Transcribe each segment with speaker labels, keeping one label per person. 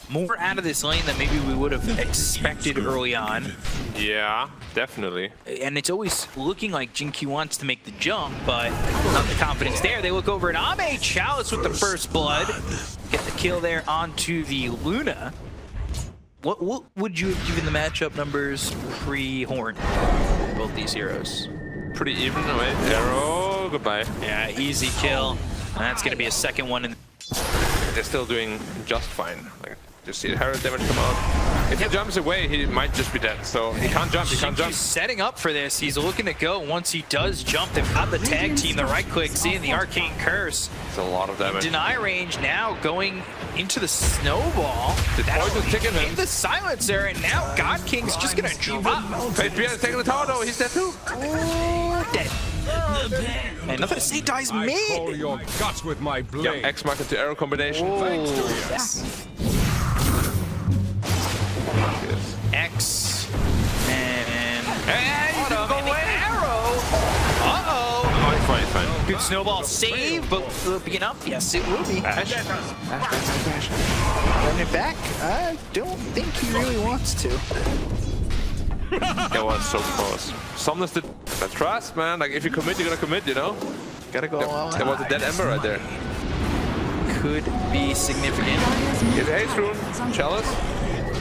Speaker 1: more out of this lane than maybe we would have expected early on.
Speaker 2: Yeah, definitely.
Speaker 1: And it's always looking like xinq wants to make the jump, but not the confidence there. They look over at Ame, Chalice with the first blood. Get the kill there onto the Luna. What would you have given the matchup numbers pre-Horn? Both these heroes.
Speaker 2: Pretty even. Wait, arrow, goodbye.
Speaker 1: Yeah, easy kill. And that's going to be a second one.
Speaker 2: They're still doing just fine. Like, just see the Herald damage come out. If he jumps away, he might just be dead. So he can't jump, he can't jump.
Speaker 1: He's setting up for this. He's looking to go. Once he does jump, they've got the tag team. The right clicks in, the arcane curse.
Speaker 2: It's a lot of damage.
Speaker 1: Deny range now going into the snowball.
Speaker 2: The poison's ticking him.
Speaker 1: The silencer, and now God King's just going to drop.
Speaker 2: Patreon is taking the tower though. He's dead too.
Speaker 1: Dead. And nothing to say, dies mid.
Speaker 3: Your guts with my blade.
Speaker 2: Yeah, X mark into arrow combination.
Speaker 3: Thanks to you.
Speaker 1: Yes. X and he's gonna go away. Arrow. Uh-oh.
Speaker 2: Oh, it's fine, it's fine.
Speaker 1: Good snowball save, but will it be enough? Yes, it will be.
Speaker 2: Bash.
Speaker 4: Running it back? I don't think he really wants to.
Speaker 2: That was so close. Somnus did the trust, man. Like, if you commit, you're gonna commit, you know?
Speaker 4: Gotta go all
Speaker 2: There was a dead ember right there.
Speaker 1: Could be significant.
Speaker 2: Get Ace Rune, Chalice.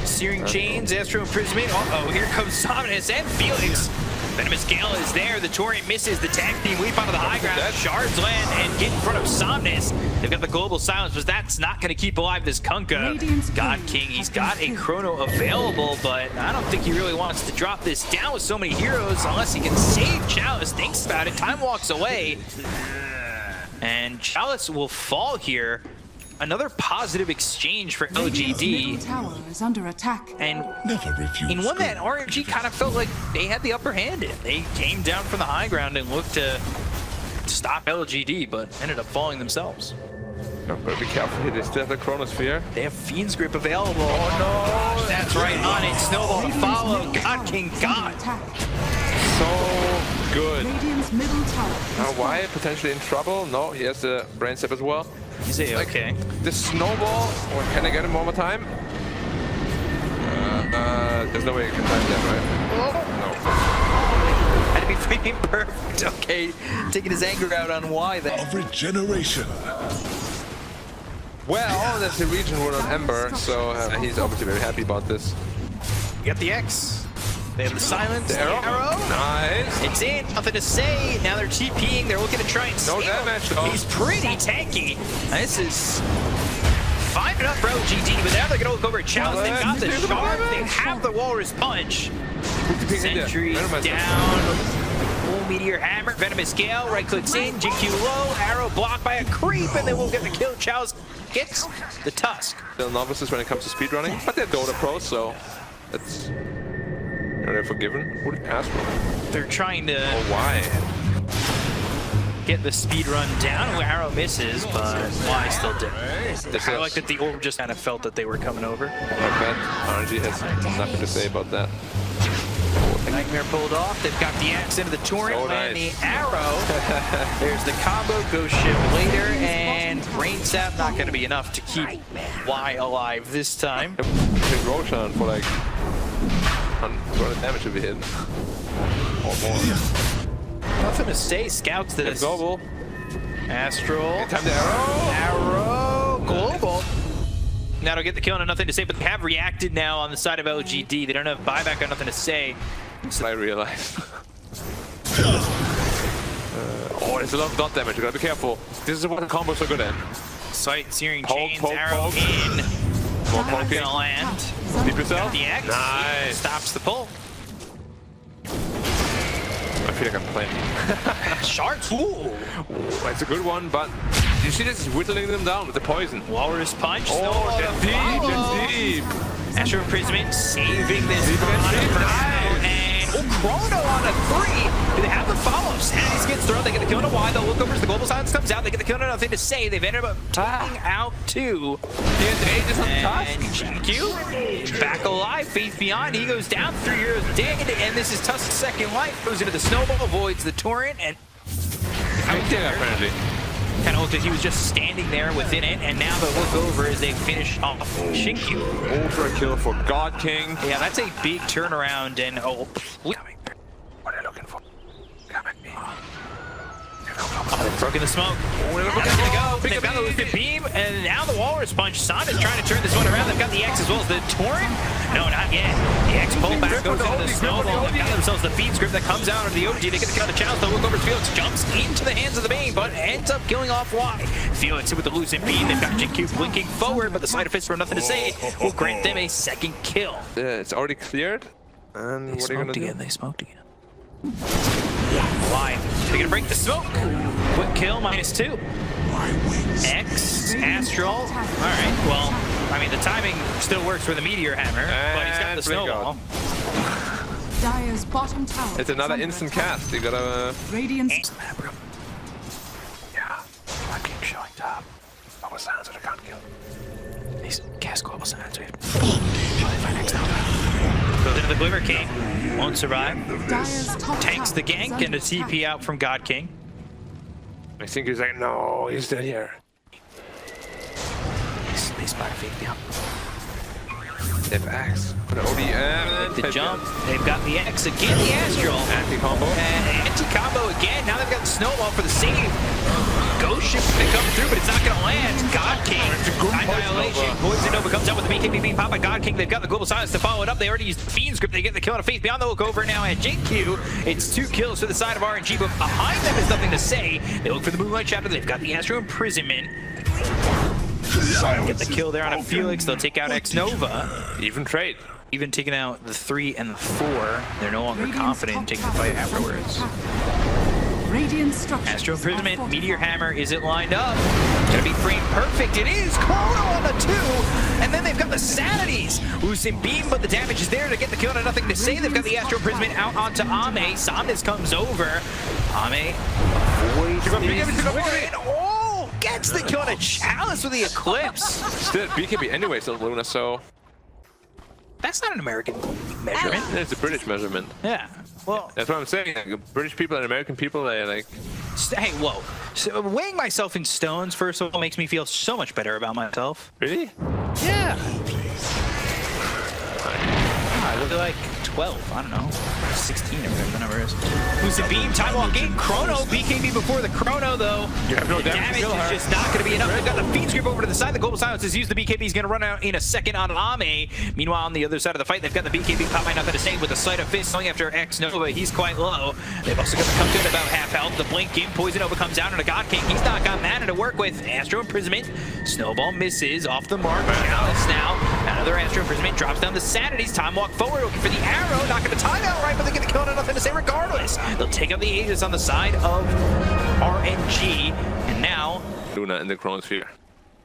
Speaker 1: Searing Chains, Astro Imprisonment. Uh-oh, here comes Somnus and Felix. Venomous Gale is there. The Torrent misses. The tag team leap onto the high ground. Shards land and get in front of Somnus. They've got the global silence, but that's not going to keep alive this Kunkka. God King, he's got a chrono available, but I don't think he really wants to drop this down with so many heroes unless he can save Chalice. Thinks about it. Time walks away. And Chalice will fall here. Another positive exchange for LGD.
Speaker 5: Tower is under attack.
Speaker 1: And in one that RNG kind of felt like they had the upper hand in. They came down from the high ground and looked to stop LGD, but ended up falling themselves.
Speaker 2: No, but be careful here. They still have the Chronosphere.
Speaker 1: They have Fiend's Grip available. Oh no! That's right on it. Snowball to follow. God King God.
Speaker 2: So good.
Speaker 5: Radiant's middle tower.
Speaker 2: Now why? Potentially in trouble? No, he has the brain step as well.
Speaker 1: He's okay.
Speaker 2: The snowball, or can I get him one more time? There's no way you can time that, right? No.
Speaker 1: Had to be freaking perfect. Okay, taking his anger out on Y then.
Speaker 3: Of regeneration.
Speaker 2: Well, that's the region rune on Ember, so he's obviously very happy about this.
Speaker 1: You got the X. They have the silence.
Speaker 2: The arrow. Nice.
Speaker 1: It's in. Nothing to say. Now they're TPing. They're looking to try and steal.
Speaker 2: No damage though.
Speaker 1: He's pretty tanky. This is fine enough for LGD, but now they're going to look over at Chalice. They've got the shard. They have the Walrus Punch. Sentries down. Full Meteor Hammer. Venomous Gale. Right clicks in. GQ low. Arrow blocked by a creep, and they will get the kill. Chalice gets the Tusk.
Speaker 2: They're novices when it comes to speedrunning, but they're Dota pros, so it's... They're forgiven. Who did ask for?
Speaker 1: They're trying to
Speaker 2: why?
Speaker 1: Get the speed run down. Arrow misses, but Y still did. I like that the Orb just kind of felt that they were coming over.
Speaker 2: I bet RNG has nothing to say about that.
Speaker 1: Nightmare pulled off. They've got the X into the Torrent
Speaker 2: So
Speaker 1: and
Speaker 2: nice.
Speaker 1: the Arrow. There's the combo. Ghost Ship later, and Brain Sap not going to be enough to keep Y alive this time.
Speaker 2: Hit Roshan for like 100 damage to be hit. Or more.
Speaker 1: Nothing to say. Scouts to this.
Speaker 2: Global.
Speaker 1: Astral.
Speaker 2: Time the arrow.
Speaker 1: Arrow. Global. Now they'll get the kill on Nothing to Say, but they have reacted now on the side of LGD. They don't have buyback on Nothing to Say.
Speaker 2: I realized. Oh, there's a lot of dot damage. You gotta be careful. This is what the combos are good at.
Speaker 1: Sight, Searing
Speaker 2: Poke,
Speaker 1: Chains,
Speaker 2: poke,
Speaker 1: arrow
Speaker 2: poke.
Speaker 1: in.
Speaker 2: More
Speaker 1: Not
Speaker 2: poking.
Speaker 1: gonna land.
Speaker 2: Deep yourself.
Speaker 1: The X.
Speaker 2: Nice.
Speaker 1: Stops the pull.
Speaker 2: I feel like I'm playing.
Speaker 1: Sharks. Ooh.
Speaker 2: That's a good one, but you see this is whittling them down with the poison.
Speaker 1: Walrus Punch.
Speaker 2: Oh, that's deep, that's deep.
Speaker 1: Astro Imprisonment saving this
Speaker 2: Deep
Speaker 1: on
Speaker 2: and
Speaker 1: a
Speaker 2: deep.
Speaker 1: Chrono, and Chrono on a 3. Do they have the follow? Sandy's gets thrown. They get the kill on a Y. They'll look over as the global silence comes out. They get the kill on Nothing to Say. They've ended up taking out 2.
Speaker 2: Aegis on the
Speaker 1: And
Speaker 2: Tusk.
Speaker 1: GQ back alive. Faith Beyond. He goes down. 3 years dead. And this is Tusk's second life. Goes into the snowball, avoids the torrent, and
Speaker 2: I'm dead apparently.
Speaker 1: Kind of looked like he was just standing there within it, and now they'll look over as they finish off xinq.
Speaker 2: Ultra kill for God King.
Speaker 1: Yeah, that's a big turnaround, and
Speaker 2: What are they looking for? Come at me.
Speaker 1: oh, they've broken the smoke. That's gonna go. They've got the lifted beam, and now the Walrus Punch. Son is trying to turn this one around. They've got the X as well as the Torrent. No, not yet. The X pullback goes into the snowball. They've got themselves the feed script that comes out of the OG. They get the kill on the challenge. They'll look over to Felix. Jumps into the hands of the Bane, but ends up killing off Y. Felix with the loosened beam. They've got xinq blinking forward, but the side of fist for nothing to say will grant them a second kill.
Speaker 2: It's already cleared. And what are you gonna do?
Speaker 1: They smoked again. Why? They're gonna break the smoke. Quick kill, -2. X, Astral. All right, well, I mean, the timing still works for the Meteor Hammer, but he's got the snowball.
Speaker 5: Dire's bottom tower.
Speaker 2: It's another instant cast. You gotta...
Speaker 5: Radiant's
Speaker 2: Yeah, I keep showing top. Global Silence, I can't kill.
Speaker 1: He's cast Global Silence. Goes into the Glimmer King. Won't survive.
Speaker 5: Dire's top
Speaker 1: Tanks the
Speaker 5: tower is
Speaker 1: gank
Speaker 5: under
Speaker 1: and a TP
Speaker 5: attack.
Speaker 1: out from God King.
Speaker 2: I think he's like, no, he's still here.
Speaker 1: They spot fake down.
Speaker 2: They have Axe for the OD and
Speaker 1: The jump. They've got the X again, the Astral.
Speaker 2: Anti-combo.
Speaker 1: And anti-combo again. Now they've got the Snowball for the save. Ghost Ship to come through, but it's not going to land. God King. Annihilation. Poison Nova comes out with the BKB being popped by God King. They've got the Global Silence to follow it up. They already used the Fiend script. They get the kill on a Faith Beyond. They'll look over now at xinq. It's 2 kills to the side of RNG, but behind them is nothing to say. They look for the Moonlight Chapter. They've got the Astro Imprisonment. Get the kill there on a Felix. They'll take out xnova.
Speaker 2: Even trade.
Speaker 1: Even taking out the 3 and the 4, they're no longer confident in taking the fight afterwards.
Speaker 5: Radiant structure.
Speaker 1: Astro Imprisonment, Meteor Hammer, is it lined up? Gonna be frame perfect, it is! Chrono on the 2! And then they've got the Sanities! Loosen Beam, but the damage is there to get the kill and nothing to say. They've got the Astro Imprisonment out onto Ame. Somnus comes over. Ame avoids this one. Oh! Gets the kill on a Chalice with the Eclipse!
Speaker 2: Still BKB anyway, still Luna, so...
Speaker 1: That's not an American measurement.
Speaker 2: It's a British measurement.
Speaker 1: Yeah. Well,
Speaker 2: That's what I'm saying. Like, British people and American people, they like...
Speaker 1: hey, whoa. So weighing myself in stones, first of all, makes me feel so much better about myself.
Speaker 2: Really?
Speaker 1: Yeah. I look like 12, I don't know, 16 or whatever the number is. Who's the beam? Time walking. Chrono, BKB before the Chrono, though.
Speaker 2: You have no
Speaker 1: the
Speaker 2: damage
Speaker 1: damage is just not going to be enough. They've got the feed script over to the side. The Global Silence is used. The BKB is going to run out in a second on Ame. Meanwhile, on the other side of the fight, they've got the BKB caught by nothing to say with the Sleight of Fist going after xnova. He's quite low. They've also got the come to at about half health. The blink in. Poison Nova comes down on a God King. He's not got mana to work with. Astro Imprisonment. Snowball misses off the mark. Chalice now. Another Astro Imprisonment drops down the Sanities. Time walk forward looking for the arrow. Not going to time out right, but they're going to kill it. Nothing to say regardless. They'll take out the Aegis on the side of RNG. And now
Speaker 2: Luna in the Chronosphere.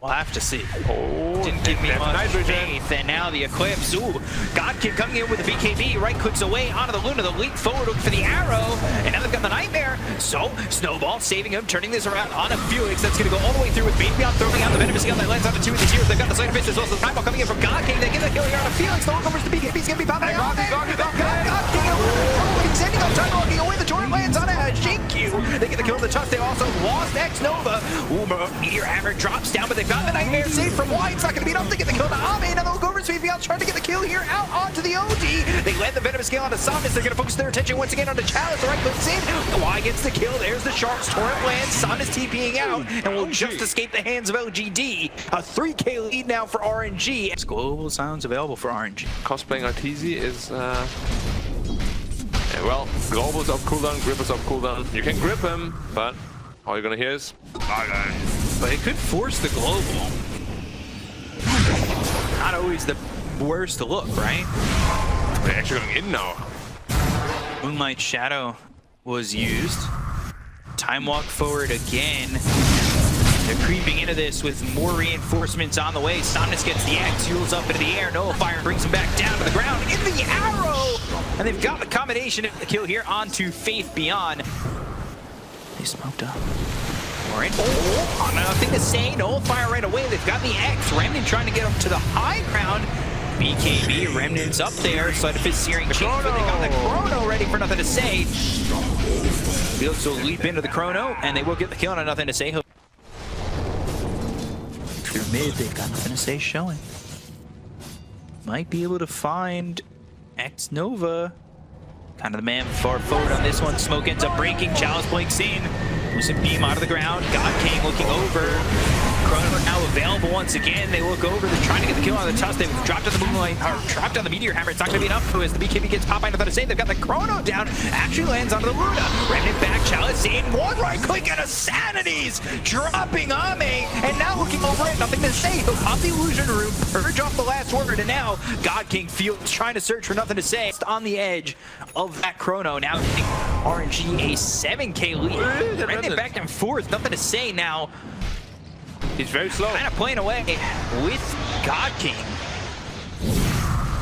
Speaker 1: we'll have to see.
Speaker 2: Oh,
Speaker 1: Didn't give me
Speaker 2: that's
Speaker 1: much
Speaker 2: nitrogen.
Speaker 1: faith, and now the Eclipse. Ooh, God King coming in with the BKB, right clicks away onto the Luna, the leap forward looking for the arrow, and now they've got the Nightmare. So, Snowball saving him, turning this around on a Felix that's going to go all the way through with Beam Beyond, throwing out the Venomous Gale that lands on the 2 of the Zeros. They've got the Sleight of Fist as well, so the Time Ball coming in from God King. They get the kill here on a Felix, the one covers the BKB's going to be popping out. God King extending up, Time Walking away, the Torrent lands on a xinq. They get the kill on the touch, they also lost xnova. Ooh, Meteor Hammer drops down, but they've got the Nightmare save from Y. It's not going to be enough to get the kill to Ame. Now they'll go over to Sweet trying to get the kill here out onto the OD. They land the Venomous Gale onto Somnus. They're going to focus their attention once again onto Chalice. The right clicks in. Y gets the kill. There's the Sharks. Torrent lands. Somnus TPing out and will just escape the hands of LGD. A 3K lead now for RNG. Global Silence available for RNG.
Speaker 2: Cosplaying Arteezy is, yeah, well, Global's up cooldown, Gripper's up cooldown. You can grip him, but all you're gonna hear is...
Speaker 1: But it could force the global. Not always the worst to look, right?
Speaker 2: They're actually going in now.
Speaker 1: Moonlight Shadow was used. Time walk forward again. They're creeping into this with more reinforcements on the way. Somnus gets the X, fuels up into the air. Nullifier brings him back down to the ground in the arrow. And they've got the combination of the kill here onto Faith Beyond. They smoked up. More in. Oh, nothing to say. Nullifier right away. They've got the X. Remnant trying to get him to the high ground. BKB, Remnant's up there. Sleight of Fist searing chains, but they got the Chrono ready for nothing to say. Felix will leap into the Chrono, and they will get the kill on a nothing to say.
Speaker 4: mid. They've got nothing to say showing. Might be able to find xnova. Kind of the man far forward on this one. Smoke ends up breaking. Chalice blinks in. Lucent beam out of the ground. God King looking over. Chrono now available once again. They look over. They're trying to get the kill on the tusk. They've dropped on the moonlight, or dropped on the meteor hammer. It's not going to be enough as the BKB gets popped by nothing to say. They've got the Chrono down. Actually lands onto the Luna. Remnant back. Chalice in. One right click and a Sanity's dropping Ame. And now looking over it. Nothing to say. He'll pop the illusion room. Purge off the last word. And now God King Fields trying to search for nothing to say. It's on the edge of that Chrono. Now RNG a 7K lead. Remnant back and forth. Nothing to say now.
Speaker 2: He's very slow.
Speaker 1: Kind of playing away with God King.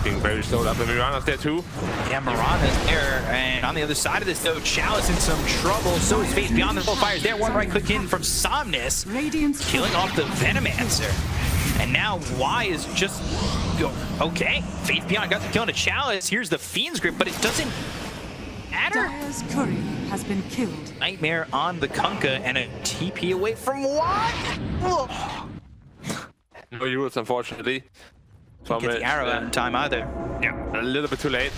Speaker 2: Being very slowed up. And Mirana's there too.
Speaker 1: Yeah, Mirana's there. And on the other side of this, though, Chalice in some trouble. So is Faith Beyond. The full fires there. One right click in from Somnus.
Speaker 5: Radiant's
Speaker 1: Killing off the Venomancer. And now Y is just... Okay. Faith Beyond got the kill on a Chalice. Here's the Fiend's Grip, but it doesn't matter.
Speaker 5: Dire's courier has been killed.
Speaker 1: Nightmare on the Kunkka and a TP away from Y.
Speaker 2: No Euros, unfortunately.
Speaker 1: Can't get the arrow out in time either.
Speaker 2: Yeah, a little bit too late.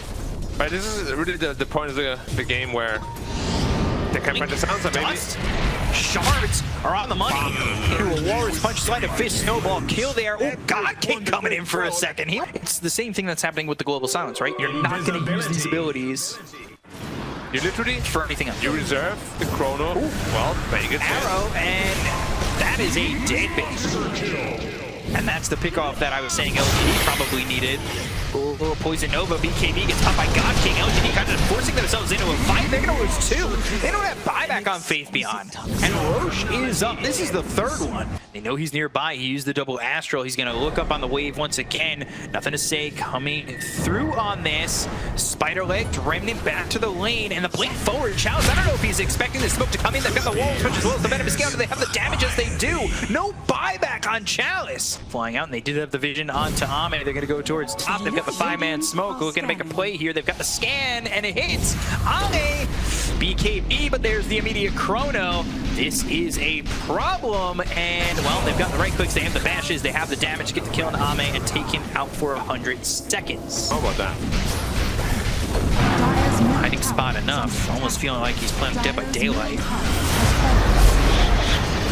Speaker 2: But this is really the point of the game where they can find the sounds maybe.
Speaker 1: Dust. Shards are on the money. Into a Walrus Punch, Sleight of Fist, Snowball, kill there. Oh, God King coming in for a second here. It's the same thing that's happening with the Global Silence, right? You're not going to use these abilities
Speaker 2: You literally,
Speaker 1: for anything else.
Speaker 2: you reserve the Chrono. Well, very good.
Speaker 1: Arrow, and that is a dead base. And that's the pickoff that I was saying LGD probably needed. Oh, Poison Nova, BKB gets popped by God King. LGD kind of forcing themselves into a fight. They're going to lose two. They don't have buyback on Faith Beyond. And Roche is up. This is the third one. They know he's nearby. He used the double Astral. He's going to look up on the wave once again. Nothing to say coming through on this. Spider-legged Remnant back to the lane. And the blink forward. Chalice, I don't know if he's expecting the smoke to come in. They've got the walls, which as well as the venomous scale. Do they have the damage as they do? No buyback on Chalice. Flying out, and they did have the vision onto Ame. They're going to go towards top. They've got the 5-man smoke looking to make a play here. They've got the scan, and it hits Ame. BKB, but there's the immediate Chrono. This is a problem, and well, they've got the right clicks, they have the bashes, they have the damage to get the kill on Ame and take him out for 100 seconds.
Speaker 2: How about that?
Speaker 1: Hiding spot enough. Almost feeling like he's playing Dead by Daylight.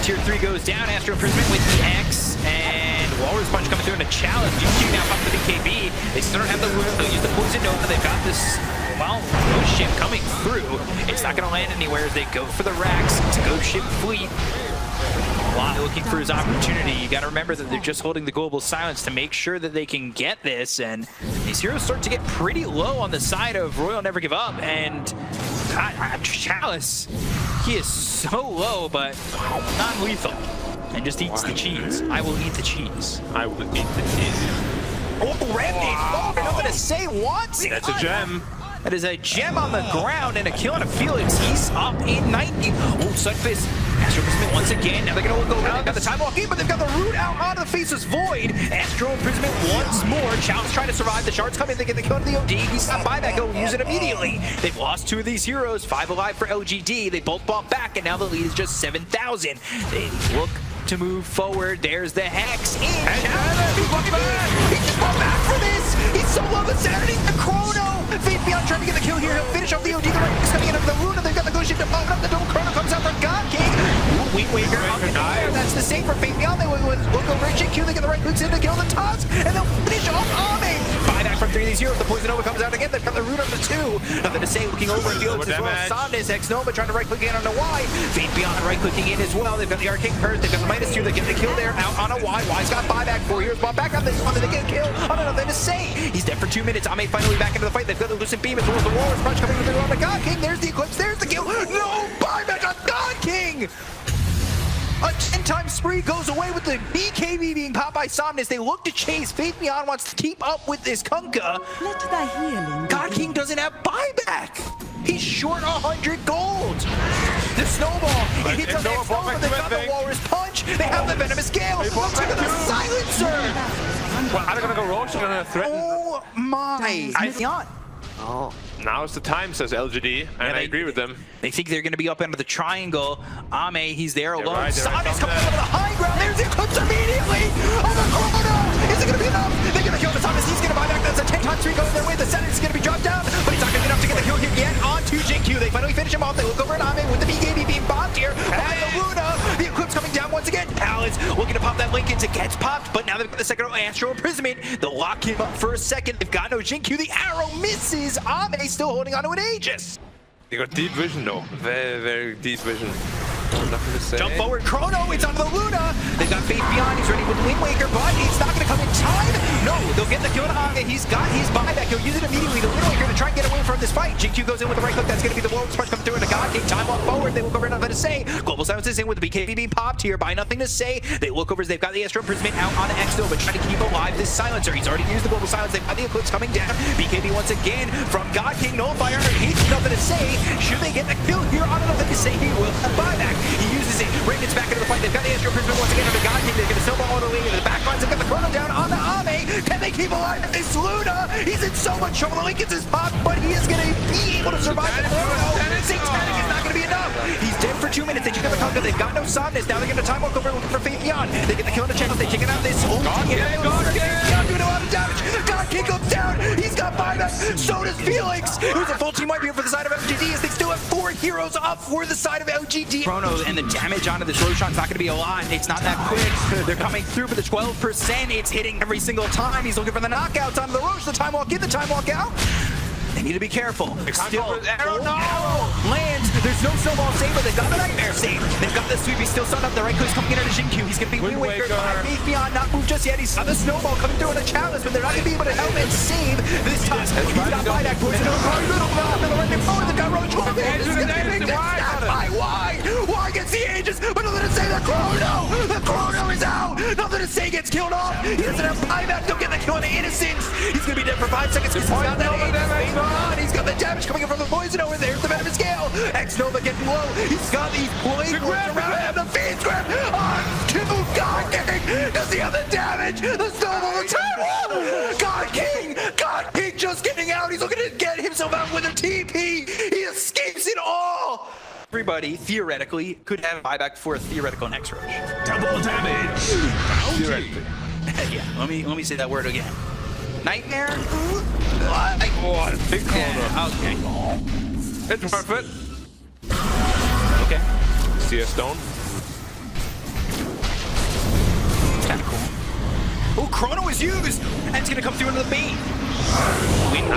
Speaker 1: Tier 3 goes down after imprisonment with the X, and Walrus Punch coming through in a challenge. DQ now pops the BKB. They still don't have the wound. They'll use the Poison Nova. They've got this, well, ghost ship coming through. It's not going to land anywhere as they go for the racks. It's a ghost ship fleet. Why looking for his opportunity? You got to remember that they're just holding the Global Silence to make sure that they can get this, and these heroes start to get pretty low on the side of Royal Never Give Up, and Chalice, he is so low, but non-lethal, and just eats the cheese. I will eat the cheese.
Speaker 2: I will eat the cheese.
Speaker 1: Oh, Remnant! Oh, nothing to say once.
Speaker 2: That's a gem.
Speaker 1: That is a gem on the ground and a kill on a Felix. He's up in 90. Oh, Sunfist. Astro Imprisonment once again. Now they're going to look over. They've got the time walk in, but they've got the root out onto the Faceless Void. Astro Imprisonment once more. Chalice trying to survive. The shards come in. They get the kill on the OD. He's not buyback. He'll use it immediately. They've lost two of these heroes. 5 alive for LGD. They both bought back, and now the lead is just 7,000. They look to move forward. There's the Hex. And Chalice, he's looking back. He just bought back for this. He's so low. The Saturday. The Chrono. Faith Beyond trying to get the kill here. He'll finish off the OD. The right is coming in of the Luna. They've got the ghost ship to pop up. The double Chrono comes out from God King. Wind Waker up in the air. That's the save for Faith Beyond. They will go right xinq. They get the right boots in to kill the Tusk. And they'll finish off Ame. Buyback from 3 of these heroes. The Poison Nova comes out again. They've got the root of the 2. Nothing to say. Looking over Felix as well. Somnus, xnova trying to right click in on a Y. Faith Beyond right clicking in as well. They've got the Arcane Curse. They've got the -2. They get the kill there out on a Y. Y's got buyback. 4 heroes bought back on this one. They get a kill on Nothing to Say. He's dead for 2 minutes. Ame finally back into the fight. They've got the Lucent Beam as well as the Walrus Punch coming through on the God King. There's the Eclipse. There's the kill. No buyback on God King. A 10-time spree goes away with the BKB being popped by Somnus. They look to chase. Faith Beyond wants to keep up with this Kunkka.
Speaker 5: Let thy healing.
Speaker 1: God King doesn't have buyback. He's short 100 gold. The snowball. It hits on the Xnova. They've got the Walrus Punch. They have the Venomous Scale. Look at the Silencer.
Speaker 2: Well, are they going to go Roche? They're going to threaten.
Speaker 1: Oh my.
Speaker 4: Oh,
Speaker 2: Now's the time, says LGD, and I agree with them.
Speaker 4: They think they're going to be up under the triangle. Ame, he's there alone.
Speaker 2: right, they're
Speaker 4: Somnus
Speaker 2: right.
Speaker 4: coming over the high ground. There's the eclipse immediately. Oh, the Chrono! Is it going to be enough? They're going to kill the Somnus. He's going to buy back. That's a 10-time streak going their way. The Senate is going to be dropped down, but he's not going to be enough to get the kill here yet onto xinq. They finally finish him off. They look over at Ame with the BKB being bombed here by the Luna. The eclipse coming down once again. Palace looking to pop that link into gets popped, but now they've got the second Astral Imprisonment. They'll lock him up for a second. They've got no xinq. The arrow misses. Ame still holding onto an Aegis.
Speaker 2: They got deep vision though. Very, very deep vision. Nothing to say.
Speaker 4: Jump forward, Chrono, it's onto the Luna. They've got Faith Beyond, he's ready with the Wind Waker, but it's not going to come in time. No, they'll get the kill on Ame. He's got his buyback. He'll use it immediately. The Wind Waker to try and get away from this fight. xinq goes in with the right hook. That's going to be the World Punch coming through into God King. Time walk forward. They look over, nothing to say. Global Silence is in with the BKB being popped here by nothing to say. They look over as they've got the Astral Imprisonment out on xnova, trying to keep alive this Silencer. He's already used the Global Silence. They've got the Eclipse coming down. BKB once again from God King. Nullifier. He's nothing to say. Should they get the kill here on nothing to say? He will have buyback. He uses it. Ray gets back into the fight. They've got the Astral Imprisonment once again under God King. They're going to snowball all the way into the back lines. They've got the Chrono down on the Ame. Can they keep alive this Luna? He's in so much trouble. The link gets his pop, but he is going to be able to survive the Chrono. Satanic is not going to be enough. He's dead for 2 minutes. They check out the conga. They've got no somnus. Now they're going to time walk over looking for Faith Beyond. They get the kill on the channel. They check out this old God King doing a lot of damage. God King goes down. He's got buyback. So does Felix. Who's a full team wipe here for the side of LGD as they still have 4 heroes up for the side of LGD. Chrono and the damage onto this Roshan's not going to be a lot. It's not that quick. They're coming through for the 12%. It's hitting every single time. He's looking for the knockouts onto the Roche. The time walk in, the time walk out. They need to be careful. Still,
Speaker 2: arrow, no!
Speaker 4: Lands. There's no snowball save, but they've got the nightmare save. They've got the sweep. He's still stunned up. The right click's coming in at a xinq. He's going to be Wind Waker. Faith Beyond not moved just yet. He's got the snowball coming through on a chalice, but they're not going to be able to help and save this time. He's got buyback towards the right forward. They've got Roach over there. Why gets the Aegis? But nothing to say. The Chrono is out. Nothing to say. Gets killed off. He doesn't have buyback. Don't get the kill on the Innocence. He's going to be dead for 5 seconds because he's got that Aegis. He's got the damage coming in from the poison over there. The venomous scale. Xnova getting low. He's got these blade works around him. The Fiend's grip on to God King. Does he have the damage? The snowball, the time. God King just getting out. He's looking to get himself out with a TP. He escapes it all. Everybody theoretically could have buyback for a theoretical next rush.
Speaker 3: Double damage.
Speaker 2: Theoretically.
Speaker 4: Yeah, let me say that word again. Nightmare?
Speaker 2: What? Big Chrono.
Speaker 4: Okay.
Speaker 2: It's worth it.
Speaker 4: Okay.
Speaker 2: See a stone.
Speaker 4: It's kind of cool. Oh, Chrono is used! And it's going to come through into the bait. Wind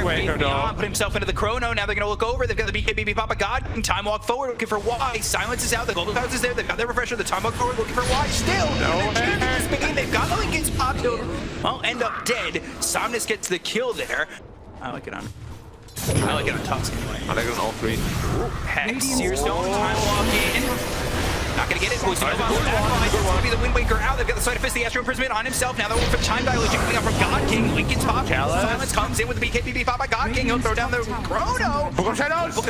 Speaker 4: Waker, put himself into the Chrono. Now they're going to look over. They've got the BKB Papa God. Time walk forward, looking for Y. Silence is out. The Global House is there. They've got their refresher. The time walk forward, looking for Y. Still, they've got the Lincoln's popped. Well, end up dead. Somnus gets the kill there. I like it on Tusk anyway.
Speaker 2: I like it on all 3.
Speaker 4: Hex, Seer Stone, time walk in. Not gonna get it. It's gonna be the Wind Waker out. They've got the Sleight of Fist, the Astral Imprisonment on himself. Now they're looking for time dialogue coming out from God King. Lincoln's pop. Silence comes in with the BKB pop by God King. He'll throw down the Chrono. Book of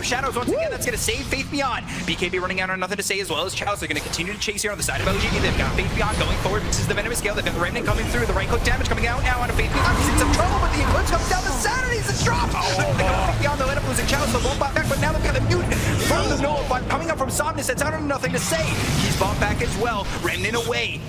Speaker 4: Shadows once again. That's gonna save Faith Beyond. BKB running out on nothing to say as well as Chalice. They're gonna continue to chase here on the side of LGD. They've got Faith Beyond going forward. This is the Venomous Scale. They've got the Remnant coming through. The right hook damage coming out now on a Faith Beyond. He's in some trouble, but the Eclipse comes down. The Sanity's it's dropped. Faith Beyond, they'll end up losing Chalice. They'll back, but now they've got the Mute from the Nullify coming up from Somnus. That's out of nothing to say. He's bought back as well. Remnant away.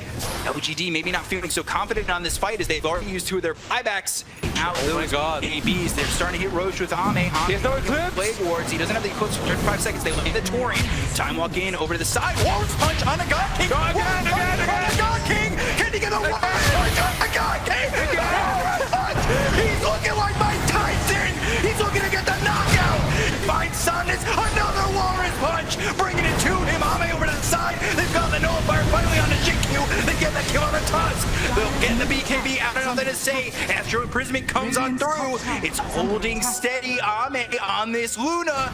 Speaker 4: LGD maybe not feeling so confident on this fight as they've already used 2 of their buybacks out.
Speaker 2: Oh my God.
Speaker 4: ABs. They're starting to hit Roche with Ame.
Speaker 2: He has no Eclipse.
Speaker 4: Blade Wards. He doesn't have the Eclipse for 35 seconds. They land the Touring. Time walk in over to the side. Wards punch on a God King. God King. Can he get the Wards punch on a God King? He's looking like Mike Tyson. He's looking to get the knockout. Finds Somnus. Another Walrus punch. Bringing it to him. Ame over to the side. They've got the Nullifier finally on the xinq. They get the kill on the Tusk. They'll get the BKB out of nothing to say. Astral Imprisonment comes on through. It's holding steady Ame on this Luna.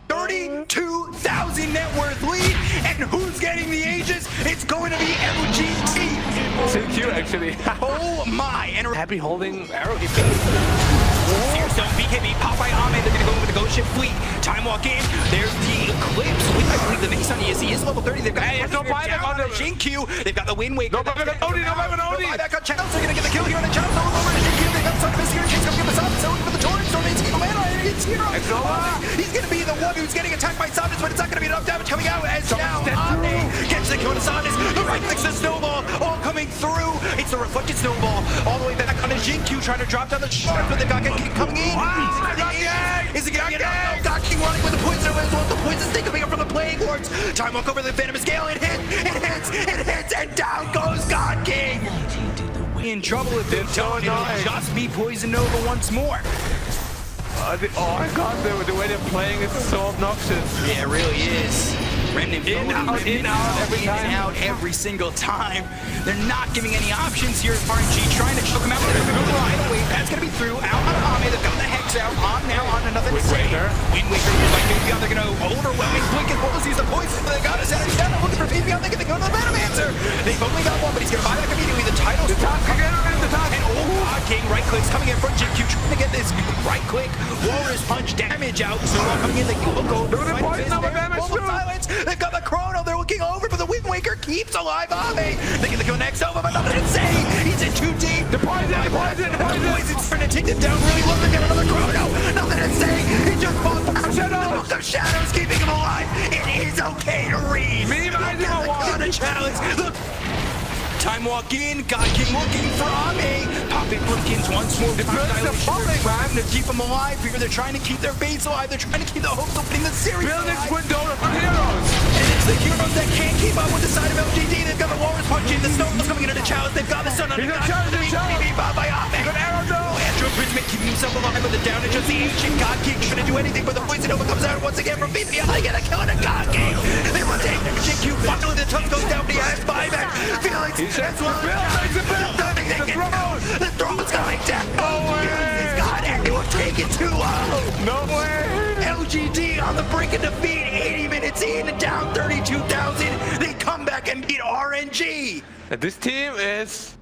Speaker 4: 32,000 net worth lead. And who's getting the Aegis? It's going to be LGD.
Speaker 2: xinq actually.
Speaker 4: Oh my. And
Speaker 2: Happy holding arrow.
Speaker 4: Searstone, BKB, pop by Ame. They're going to go over the Ghost Ship fleet. Time walk in. There's the Eclipse with, I believe, the mix on he is level 30. They've got no buyback on the xinq. They've got the Wind Waker.
Speaker 2: No buyback on Oni.
Speaker 4: Buyback on Chalice. They're going to get the kill here on the Chalice. Over to xinq. They've got some of this here. Chase coming in the side. So for the Torrent.
Speaker 1: It's hero. He's going to be the one who's getting attacked by somnus, but it's not going to be enough damage coming out as now Omni gets the kill to somnus. The right clicks the snowball, all coming through. It's the reflected snowball all the way back on the xinq trying to drop down the shard, but they've got King coming in. Is it going to get out? God King running with the poison as well. The poison stake coming up from the Plague Lords. Time walk over the venomous gale. It hits, and down goes God King. In trouble if they don't. It'll just be Poison Nova once more.
Speaker 2: Oh my god, the way they're playing is so obnoxious.
Speaker 1: Yeah, it really is. Remnant
Speaker 2: in, out
Speaker 1: every single time. They're not giving any options here. RNG trying to choke him out. They're going to go right away. That's going to be through. Out on Ame. They've got the Hex out. On now on another
Speaker 2: Wind Waker.
Speaker 1: Wind Waker is like Fabian. They're going to overwhelming blink and almost use the poison. They got us out of down. Looking for Fabian. They're going to go to the Venomancer. They've only got one, but he's going to buy back immediately. The title's
Speaker 2: the top again.
Speaker 1: And God King right clicks coming in from xinq trying to get this right click. Walrus punch damage out. So coming in, they can look over. Silence. They've got the chrono. They're looking over, but the Wind Waker keeps alive Ame. They get the kill next over, but nothing to say. He's in too deep. The poison's trying to take them down really low. They get another chrono. Nothing to say. He just falls down. The shadows keeping him alive. It is okay to read. The chalice. Look. Time walk in, God King looking for Ame. Popping Brookins once more. Trying to keep them alive. They're trying to keep their base alive. They're trying to keep the hopes of winning the series.
Speaker 2: Buildings win Dota for heroes.
Speaker 1: And it's the heroes that can't keep up with the side of LGD. They've got the Walrus punching. The Snowball's coming into the chalice. They've got the Sun under by Ame. An arrow though. Andrew Prismic keeping himself alive with the down and just the ancient God King trying to do anything, but the Poison Nova comes out once again from BPL. They get a kill on a God King. They will take the xinq. Finally, the tongue goes down. He has buyback. Felix. That's what the throne's coming down. He's got it. It will take it too low.
Speaker 2: No way.
Speaker 1: LGD on the brink of defeat. 80 minutes in, down 32,000. They come back and beat RNG.
Speaker 2: This team is